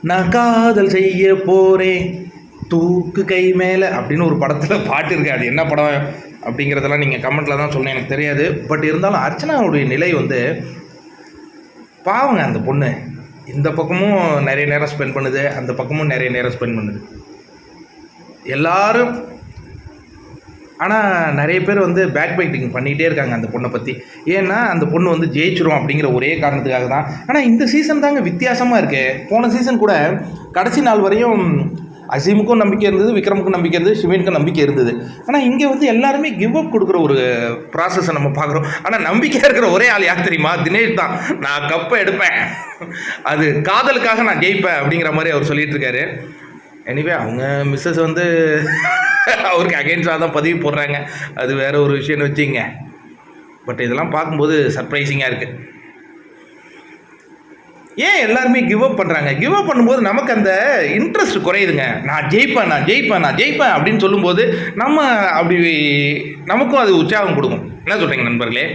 நான் காதல் செய்ய போகிறேன் தூக்கு கை மேலே அப்படின்னு ஒரு படத்தில் பாட்டு இருக்குது. அது என்ன படம் அப்படிங்கிறதெல்லாம் நீங்கள் கமெண்ட்டில் தான் சொல்லணும், எனக்கு தெரியாது. பட் இருந்தாலும் அர்ச்சனாவுடைய நிலை வந்து பாவங்க. அந்த பொண்ணு இந்த பக்கமும் நிறைய நேரம் ஸ்பெண்ட் பண்ணுது, அந்த பக்கமும் நிறைய நேரம் ஸ்பெண்ட் பண்ணுது எல்லாரும். ஆனால் நிறைய பேர் வந்து பேக் பைட்டிங் பண்ணிகிட்டே இருக்காங்க அந்த பொண்ணை பற்றி. ஏன்னா அந்த பொண்ணு வந்து ஜெயிச்சிரும் அப்படிங்கிற ஒரே காரணத்துக்காக தான். ஆனால் இந்த சீசன் தாங்க வித்தியாசமாக இருக்குது. போன சீசன் கூட கடைசி நாள் வரையும் அசீமுக்கும் நம்பிக்கை இருந்தது, விக்ரமுக்கும் நம்பிக்கை இருந்தது, சிவனுக்கும் நம்பிக்கை இருந்தது. ஆனால் இங்கே வந்து எல்லாருமே கிவ் அப் கொடுக்குற ஒரு ப்ராசஸை நம்ம பார்க்குறோம். ஆனால் நம்பிக்கையாக இருக்கிற ஒரே ஆள் யார் தெரியுமா? தினேஷ் தான். நான் கப்பை எடுப்பேன், அது காதலுக்காக நான் ஜெயிப்பேன் அப்படிங்கிற மாதிரி அவர் சொல்லிட்டு இருக்காரு. எனிவே அவங்க மிஸ்ஸஸ் வந்து அவருக்கு அகெயின்ஸ்டாக தான் பதிவு போடுறாங்க, அது வேற ஒரு விஷயம்னு வச்சுங்க. பட் இதெல்லாம் பார்க்கும்போது சர்ப்ரைசிங்காக இருக்குது. ஏன் எல்லாருமே கிவ் அப் பண்ணுறாங்க? கிவ் அப் பண்ணும்போது நமக்கு அந்த இன்ட்ரெஸ்ட் குறையுதுங்க. நான் ஜெயிப்பேன், நான் ஜெயிப்பேன், நான் ஜெயிப்பேன் அப்படின்னு சொல்லும்போது நம்ம அப்படி நமக்கும் அது உற்சாகம் கொடுக்கும். என்ன சொல்கிறீங்க நண்பர்களே?